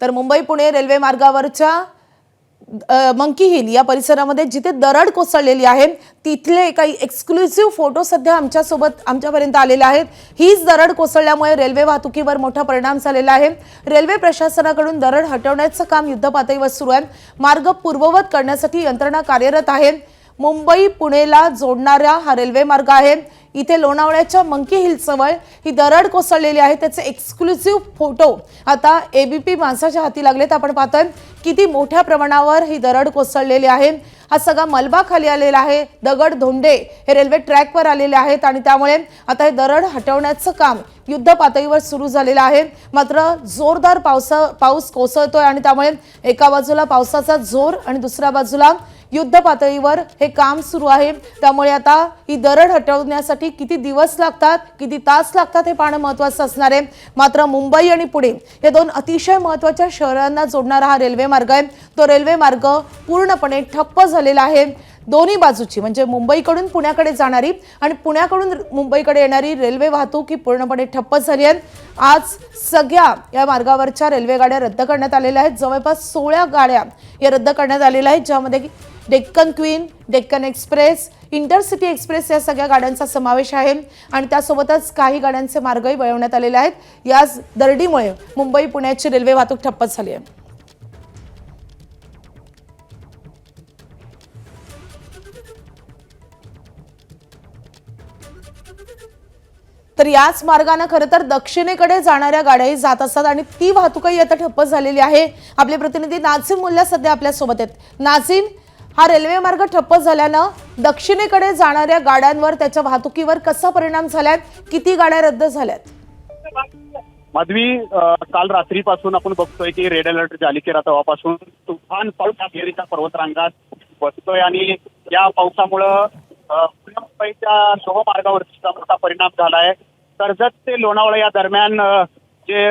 तर मुंबई पुणे रेल्वे मार्गावरच्या monkey hill या परिसरामध्ये जिथे दरड कोसळलेली आहे तिथले काही एक्सक्लुसिव्ह फोटो सध्या आमच्यापर्यंत आलेले आहेत। हीच दरड कोसळल्यामुळे रेल्वे वाहतुकीवर मोठा परिणाम झालेला आहे। रेल्वे प्रशासनाकडून दरड हटवण्याचं काम युद्धपातळीवर सुरू आहे। मार्ग पूर्ववत करण्यासाठी यंत्रणा कार्यरत आहे। मुंबई पुणेला जोडणारा हा रेल्वे मार्ग आहे। इथे लोणावळ्याच्या मंकी हिल जवळ ही दरड कोसळलेली आहे। त्याचे एक्सक्लुसिव्ह फोटो आता एबीपी माणसाच्या हाती लागलेत। आपण पाहतोय किती मोठ्या प्रमाणावर ही दरड कोसळलेली आहे। हा सगळा मलबा खाली आलेला आहे। दगड धोंडे हे रेल्वे ट्रॅकवर आलेले आहेत आणि त्यामुळे आता हे दरड हटवण्याचं काम युद्ध पातळीवर सुरू झालेलं आहे। मात्र जोरदार पाऊस कोसळतोय आणि त्यामुळे एका बाजूला पावसाचा जोर आणि दुसऱ्या बाजूला युद्ध पातळीवर हे काम सुरू आहे। त्यामुळे आता ही दरड हटवण्यासाठी किती दिवस लागतात, किती तास लागतात हे पाहणं महत्त्वाचं असणार आहे। मात्र मुंबई आणि पुणे हे दोन अतिशय महत्त्वाच्या शहरांना जोडणारा हा रेल्वे मार्ग आहे। तो रेल्वे मार्ग पूर्णपणे ठप्प झालेला आहे। दोन्ही बाजूची म्हणजे मुंबईकडून पुण्याकडे जाणारी आणि पुण्याकडून मुंबईकडे येणारी रेल्वे वाहतूक ही पूर्णपणे ठप्प झाली आहे। आज सगळ्या या मार्गावरच्या रेल्वे गाड्या रद्द करण्यात आलेल्या आहेत। जवळपास 16 गाड्या या रद्द करण्यात आलेल्या आहेत, ज्यामध्ये Deccan queen, Deccan express, intercity express या सगळ्या गाड्यांचा समावेश आहे आणि त्यासोबतच काही गाड्यांचे मार्गही वळवण्यात आलेले आहेत। याच दरडीमुळे मुंबई पुण्याची रेल्वे वाहतूक ठप्प झाली आहे। तर याच मार्गाने खरं तर दक्षिणेकडे जाणाऱ्या गाड्याही जात असतात आणि ती वाहतूकही आता ठप्प झालेली आहे। आपले प्रतिनिधी नाझीम मुल्ला सध्या आपल्या सोबत आहेत। नाझीम, हा रेल्वे मार्ग ठप्प झाल्यानं दक्षिणेकडे जाणाऱ्या गाड्यांवर त्याच्या वाहतुकीवर कसा परिणाम झालाय, किती गाड्या रद्द झाल्यात? माधवी, काल रात्रीपासून आपण बघतोय की रेड अलर्ट जारी केला तेव्हापासून तुफान पाऊस अखेरीच्या पर्वतरांगात बसतोय आणि या पावसामुळं मुंबईच्या लोहमार्गावरती मोठा परिणाम झालाय। कर्जत ते लोणावळा या दरम्यान जे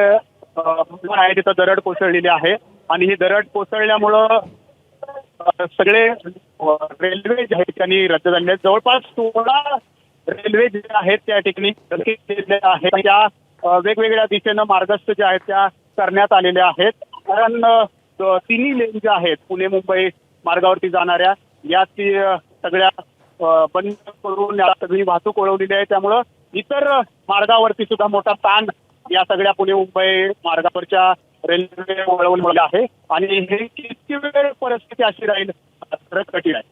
आहे तिथं दरड कोसळलेली आहे आणि ही दरड कोसळल्यामुळं सगळे रेल्वे ज्या ठिकाणी रद्द झाले आहेत, जवळपास 16 रेल्वे जे आहेत त्या ठिकाणी आहेत त्या वेगवेगळ्या दिशेनं मार्गस्थ ज्या आहेत त्या करण्यात आलेल्या आहेत। कारण तिन्ही लेन ज्या आहेत पुणे मुंबई मार्गावरती जाणाऱ्या या सगळ्या बंद करून सगळी वाहतूक वळवलेली आहे। त्यामुळं इतर मार्गावरती सुद्धा मोठा ताण या सगळ्या पुणे मुंबई मार्गावरच्या रेल्वे वळवलेली आहे आणि हे किती वेळ परिस्थिती अशी राहील कठीण आहे।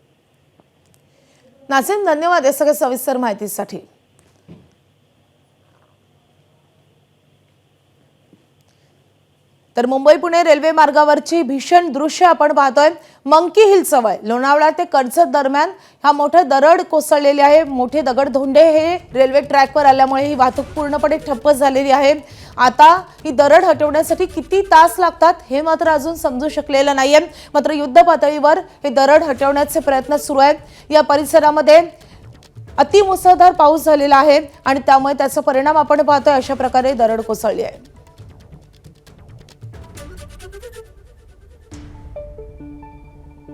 नाझीम, धन्यवाद या सगळ्या सविस्तर माहितीसाठी। तर मुंबई पुणे रेल्वे मार्गावरची भीषण दृश्य आपण पाहतोय। मंकी हिल जवळ लोणावळा ते कर्जत दरम्यान हा मोठा दरड कोसळलेली आहे। मोठे दगडधोंडे हे रेल्वे ट्रॅकवर आल्यामुळे ही वाहतूक पूर्णपणे ठप्प झालेली आहे। आता ही दरड हटवण्यासाठी किती तास लागतात हे मात्र अजून समजू शकलेलं नाहीये। मात्र युद्ध पातळीवर हे दरड हटवण्याचे प्रयत्न सुरू आहेत। या परिसरामध्ये अतिमुसळधार पाऊस झालेला आहे आणि त्यामुळे त्याचा परिणाम आपण पाहतोय। अशा प्रकारे दरड कोसळली आहे।